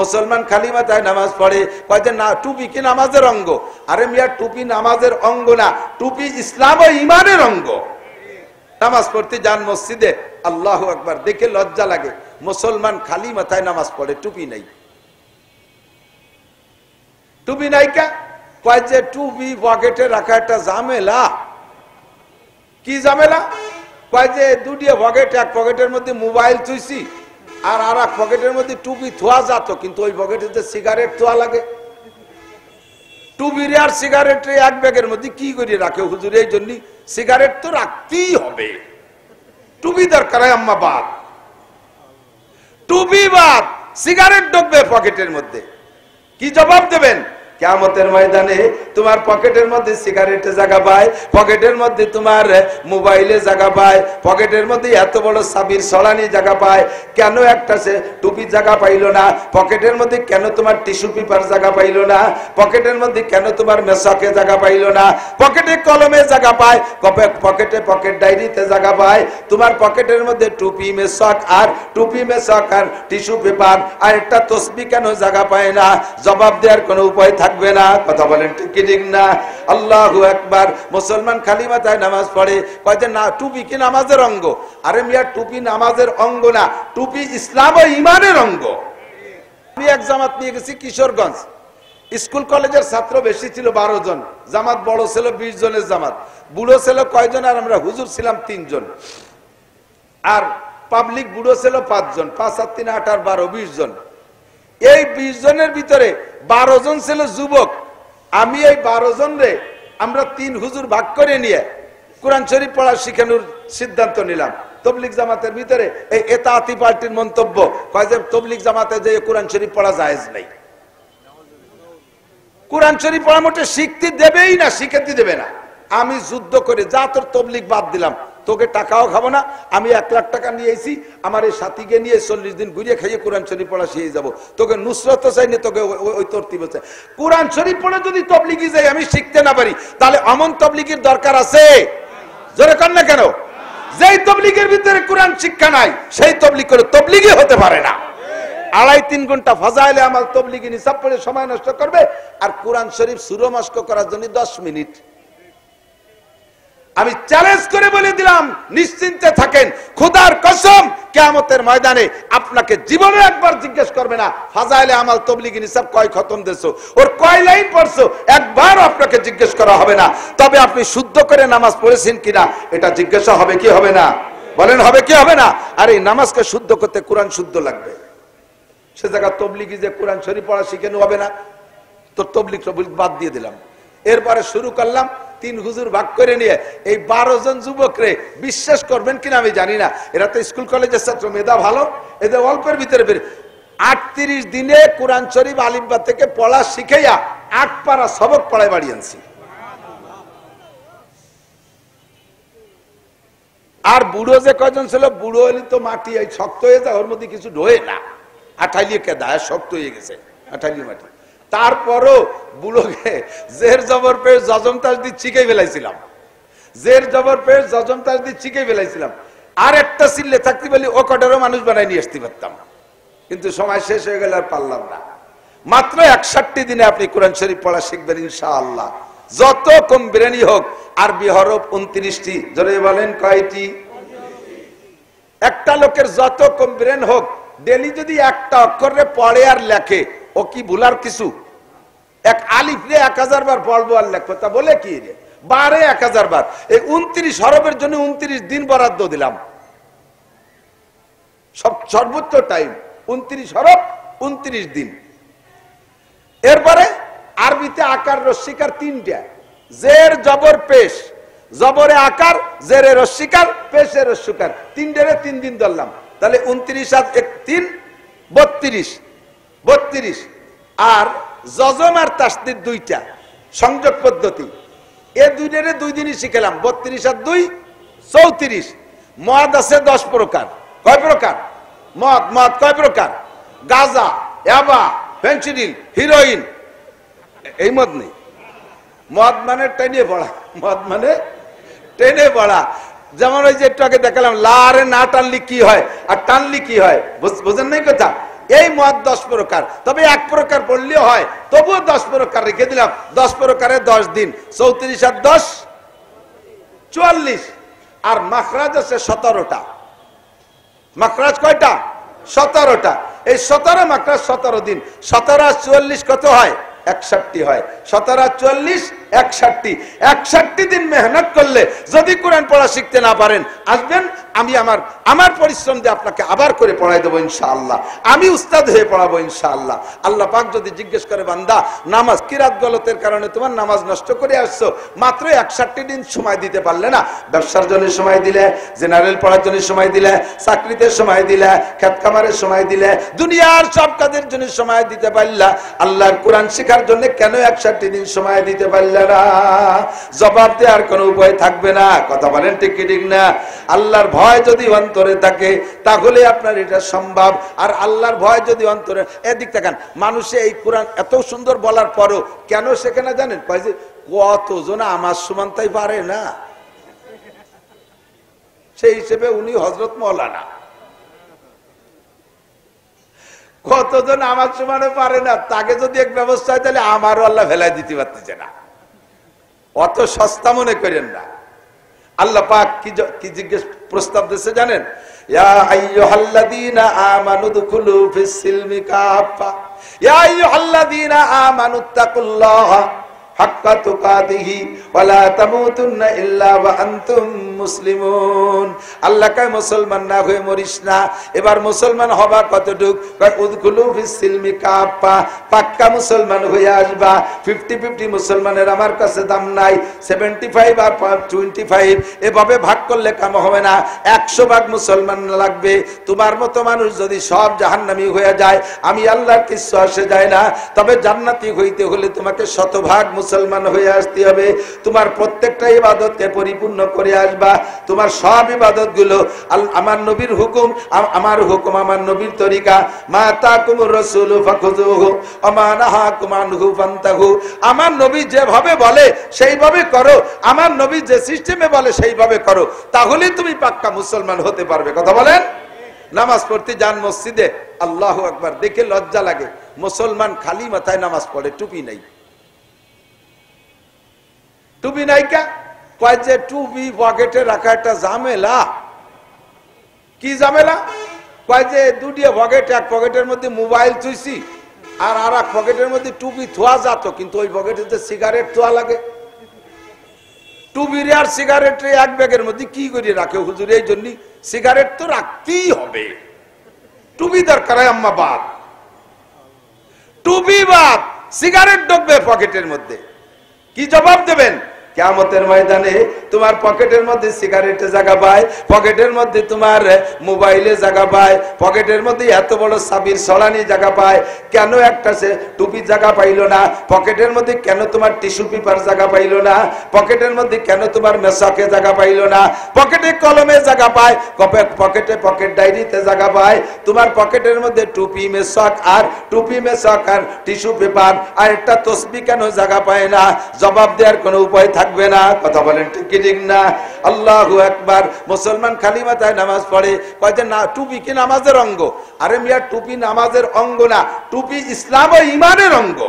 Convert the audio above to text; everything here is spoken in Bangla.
মুসলমান খালি মাথায় নামাজ পড়ে, কয় যে না টুপি কি নামাজের অঙ্গ? আরে মিয়া, টুপি নামাজের অঙ্গ না, টুপি ইসলাম ও ঈমানের অঙ্গ। নামাজ পড়তে যান মসজিদে, আল্লাহু আকবার, দেখে লজ্জা লাগে, মুসলমান খালি মাথায় নামাজ পড়ে, টুপি নাই। টুপি নাই কা? কয় যে টুপি পকেটে রাখা একটা ঝামেলা। কি ঝামেলা? কয় যে দুটিয়া পকেট, এক পকেটের মধ্যে মোবাইল থুইছি আর এক পকেটের মধ্যে টুপি থোয়া যেত, কিন্তু ওই পকেটে যে সিগারেট থোয়া লাগে। টুপির আর সিগারেট এক ব্যাগের মধ্যে কি করে রাখে হুজুর? এই জন্য সিগারেট তো রাখতেই হবে, টুপি দরকার হয় আম্মা বাদ, টুপি বাদ, সিগারেট ঢুকবে পকেটের মধ্যে। কি জবাব দেবেন? কিয়ামতের ময়দানে তোমার পকেটের মধ্যে সিগারেটে জায়গা পায়, পকেটের মধ্যে তোমার মোবাইলে জায়গা পায়, পকেটের মধ্যে এত বড় সাবির সলানি জায়গা পায়, কেন একটা সে টুপি জায়গা পাইল না? পকেটের মধ্যে কেন তোমার টিস্যু পেপার জায়গা পাইল না? পকেটের মধ্যে কেন তোমার মেশকে জায়গা পাইল না? পকেটে কলমে জায়গা পায়, পকেটে পকেট ডায়েরিতে জায়গা পায়, তোমার পকেটের মধ্যে টুপি মেশক আর টুপি মেশক আর টিস্যু পেপার আর একটা তসবিহ কেন জায়গা পায় না? জবাব দেওয়ার কোনো উপায় থাকবে না। কথা বলেন ঠিক কি ঠিক না? আল্লাহু আকবার। মুসলমান খালি মাথায় নামাজ পড়ে, কয় যে না টুপি কি নামাজের অঙ্গ? আরে মিয়া, টুপি নামাজের অঙ্গ না, টুপি ইসলাম ও ঈমানের অঙ্গ। আমি এক জামাত নিয়ে গেছি কিশোরগঞ্জ, স্কুল কলেজের ছাত্র বেশি ছিল 12 জন, জামাত বড় ছিল 20 জনের জামাত, বুড়ো ছিল কয়জন আর আমরা হুজুর ছিলাম 3 জন, আর পাবলিক বুড়ো ছিল 5 জন, 5 আর 3 8 আর 12 20 জন। এই 20 জনের ভিতরে 12 জন ছিল যুবক। আমি এই 12 জন রে আমরা 3 হুজুর ভাগ করে নিয়ে কোরআন শরীফ পড়া শিখানোর সিদ্ধান্ত নিলাম। তবলিগ জামাতের ভিতরে এই এতাআতি পার্টির মন্তব্য, কয় যে তবলিগ জামাতে যে কোরআন শরীফ পড়া জায়েজ নাই, কোরআন শরীফ পড়া মোটে শিখতে দেবেই না, শিখাতে দেবে না। আমি যুদ্ধ করে যা তোর তবলিগ বাদ দিলাম, তোকে টাকাও খাবো না, আমি 1 লাখ টাকা নিয়েছি, আমার এই সাথীকে নিয়ে 40 দিন ঘুরিয়ে খাইয়ে কোরআন শরীফ পড়া শিখে যাবো, তোকে নুসরত চাই না, তোকে ওই তরতিব চাই। কোরআন শরীফ পড়ে যদি তবলিগি যাই আমি শিখতে না পারি, তাহলে অমন তবলিগির দরকার আছে? জোরে কর না কেন? যেই তবলিগের ভিতরে কোরআন শিক্ষা নাই, সেই তবলিগ করে তবলিগি হতে পারে না। 2.5-3 ঘন্টা ফাজাইলে আমার তবলিগি নিসাব পড়ে সময় নষ্ট করবে, আর কোরআন শরীফ সূরা মস্ক করার জন্য 10 মিনিট। আমি চ্যালেঞ্জ করে বলে দিলাম, নিশ্চিন্তে থাকেন, খোদার কসম কিয়ামতের ময়দানে আপনাকে জীবনে একবার জিজ্ঞেস করবে না ফাজাইলে আমাল তবলিগি নিসাব কয় খতম দেছো, ওর কয় লাইন পড়ছো, একবার আপনাকে জিজ্ঞেস করা হবে না। তবে আপনি শুদ্ধ করে নামাজ পড়েছেন কিনা এটা জিজ্ঞাসা হবে কি হবে না? বলেন হবে কি হবে না? আর এই নামাজকে শুদ্ধ করতে কোরআন শুদ্ধ লাগবে। সে জায়গা তবলিগি যে কোরআন শরীফ পড়া শিখানো হবে না, তো তবলিগ বাদ দিয়ে দিলাম। এরপরে শুরু করলাম 3 হুজুর ভাগ করে নিয়ে এই 12 জন যুবকরে, বিশ্বাস করবেন কিনা আমি জানি না, এরা তো স্কুল কলেজের ছাত্র, মেধা ভালো, এদের অল্পের ভিতরে 38 দিনে কোরআন শরীফ আলিফবা থেকে পড়া শিখাইয়া 8 পারা সবক পড়ায় বাড়ি আনছি। আর বুড়ো যে কয়জন ছিল, বুড়ো হলে তো মাটি এই শক্ত হয়ে যায়, ওর মধ্যে কিছু ঢোয়ে না, আঠাইলিয়ে কেদা শক্ত হয়ে গেছে, আঠাইলিয়ে মাটি। তারপরও বুড়োকে জের জবর পেয়ে জজম তাসদিদ শিখে ফেলাইছিলাম, জের জবর পেয়ে জজম তাসদিদ শিখে ফেলাইছিলাম। আর একটা সিল্লে থাকতে বলি ও কটারও মানুষ বানাই নিয়ে আসতে পারতাম, কিন্তু সময় শেষ হয়ে গেল আর পারলাম না। মাত্র 61 দিনে আপনি কোরআন শরীফ পড়া শিখবেন ইনশাআল্লাহ, যত কম বিরানি হোক। আরবি হরফ 29টি, জোরে বলেন কয়টি? একটা লোকের যত কম ব্রেন হোক, ডেলি যদি একটা অক্ষরে পড়ে আর লেখে, ও কি ভুলার কিছু? এক আলিফ রে 1000 বার পড়বো আর লেখবো, তা বলে কি রে? 12 1000 বার। এই 29 হরফের জন্য 29 দিন বরাদ্দ দিলাম, সর্বোচ্চ টাইম 29 হরফ 29 দিন। এরপরে আরবিতে আকার রস্যিকার 3টা, জের জবর পেশ, জবরে আকার, জেরে রস্যিকার, পেশে রস্যিকার, 3টারে 3 দিন ধরলাম, তাহলে 29 আর 1 3 32। আর জজম আর তাসদীদ 2টা সংযোগ পদ্ধতি, এ 2টারে 2 দিনই শিখলাম, 32 আর 2 34। মদ আছে 10 প্রকার, কয় প্রকার? মদ কয় প্রকার? গাঁজা, ইয়াবা, ফেন্সিডিল, হিরোইন, এই মদ নেই। মদ মানে টেনে পড়া, মদ মানে টেনে পড়া। যেমন ওই যে একটু আগে দেখালাম, লারে না টানলি কি হয় আর টানলি কি হয়, বুঝেন নাই কথা? এই মদ 10 প্রকার, তবে এক প্রকার পড়লেও হয়, তবুও 10 প্রকার রেখে দিলাম। 10 প্রকারে 10 দিন, 34 আর 10 44। আর মাখরাজ আছে 17টা। মাখরাজ কয়টা? 17টা। এই 17 মাখরাজ 17 দিন। 17 আর 44 কত হয়? 61 হয়। 17 আর 44 61। 61 দিন মেহনত করলে যদি কোরআন পড়া শিখতে না পারেন, আসবেন, আমি আমার পরিশ্রম দিয়ে আপনাকে আবার করে পড়াই দেবো ইনশাআল্লাহ। আমি উস্তাদ হয়ে পড়াবো ইনশাআল্লাহ। আল্লাহ পাক যদি জিজ্ঞেস করে, বান্দা নামাজ কিরাত গলতের কারণে তোমার নামাজ নষ্ট করে আসছো, মাত্র 61 দিন সময় দিতে পারলে না? ব্যবসার জন্য সময় দিলে, জেনারেল পড়ার জন্য সময় দিলে, চাকরিতে সময় দিলে, খেত খামারের সময় দিলে, দুনিয়ার সব কাজের জন্য সময় দিতে পারলা, আল্লাহর কোরআন শেখার জন্য কেন 61 দিন সময় দিতে পারলে না? জবাব দেওয়ার কোনো উপায় থাকবে না। কথা বলেন ঠিক কি ঠিক না? আল্লাহর ভয় যদি অন্তরে থাকে তাহলে আপনার এটা সম্ভব। আর আল্লাহর ভয় যদি অন্তরে, এদিক থাকেন, মানুষে এই কোরআন এত সুন্দর বলার পরও কেন শেখে না জানেন? কয় যে কতজন আমার সমান তাই পারে না, সেই হিসেবে উনি হযরত মাওলানা। কতজন আমার সমানে পারে না, তাকে যদি এক ব্যবস্থা হয় তাহলে আমারও আল্লাহ ফেলাই দিতে পারতেছে না। অত সস্তা মনে করেন না। আল্লাহ পাক কি জিজ্ঞেস প্রস্তাব দিয়েছে জানেন? ইয়া আইয়ুহাল্লাযীনা আমানু দুখুলু ফিস সিলমি কাফা, ইয়া আইয়ুহাল্লাযীনা আমানুত্তাকুল্লাহা হাক্কা তুকাতিহি ওয়া লা তামুতুন্না ইল্লা ওয়া আনতুম মুসলিমুন। আল্লাহ কয় মুসলমান না হয়ে মরিস না। এবার মুসলমান হবা কতটুক? কয় উদখুলু ফিস সিলমি কাফা, পাক্কা মুসলমান হয়ে আসবা। 50-50 মুসলমানের আমার কাছে দাম নাই। 75 আর 25 এভাবে ভাগ করলে কাম হবে না। 100 ভাগ মুসলমান লাগবে। তোমার মতো মানুষ যদি সব জাহান্নামী হয়ে যায়, আমি আল্লাহর কিছু আসে যায় না। তবে জান্নাতি হইতে হলে তোমাকে 100 ভাগ মুসলমান হয়ে আসতে হবে। তোমার প্রত্যেকটা ইবাদতকে পরিপূর্ণ করে আসবা। তোমার সব ইবাদত গুলো আমার নবীর হুকুম, আমার হুকুম, আমার নবীর তরিকা। মা তাকুমুর রাসূলু ফাখুযুহু ওয়া মা নাহাকুম আনহু ফান্তাহু। আমার নবী যেভাবে বলে সেইভাবে করো, আমার নবী যে সিস্টেমে বলে সেইভাবে করো, তাহলে তুমি পাক্কা মুসলমান হতে পারবে। কথা বলেন? নামাজ পড়তে যান মসজিদে, আল্লাহু আকবার, দেখে লজ্জা লাগে। মুসলমান খালি মাথায় নামাজ পড়ে, টুপি নাই। টুপি নাই কা? কয় যে টুপি পকেটে রাখা একটা ঝামেলা। কি ঝামেলা? কয় যে দুটিয়া পকেট, এক পকেটের মধ্যে মোবাইল থুইছি আর এক পকেটের মধ্যে টুপি থোয়া যেত, কিন্তু ওই পকেটে যে সিগারেট থোয়া লাগে। টুপির আর সিগারেট এক ব্যাগের মধ্যে কি করে রাখে হুজুর? এই জন্য সিগারেট তো রাখতেই হবে। টুপি দরকার হয় আম্মা বাদ, টুপি বাদ, সিগারেট ঢুকবে পকেটের মধ্যে। কি জবাব দেবেন? কিয়ামতের ময়দানে তোমার পকেটের মধ্যে সিগারেটে জায়গা পায়, পকেটের মধ্যে তোমার মোবাইলে জায়গা পায়, পকেটের মধ্যে এত বড় সাবির সলানি জায়গা পায়, কেন একটা সে টুপি জায়গা পাইলো না? পকেটের মধ্যে কেন তোমার টিস্যু পেপার জায়গা পাইলো না? পকেটের মধ্যে কেন তোমার মেসাকে জায়গা পাইলো না? পকেটে কলমে জায়গা পায়, পকেটে পকেট ডায়েরিতে জায়গা পায়, তোমার পকেটের মধ্যে টুপি মেসাক আর টুপি মেসাক আর টিস্যু পেপার আর একটা তসবিহ কেন জায়গা পায় না? জবাব দেওয়ার কোনো উপায় থাকবে না। কথা বলেন ঠিক কি ঠিক না? আল্লাহু আকবার। মুসলমান খালি মাথায় নামাজ পড়ে, কয় যে না টুপি কি নামাজের অঙ্গ? আরে মিয়া, টুপি নামাজের অঙ্গ না, টুপি ইসলাম ও ঈমানের অঙ্গ।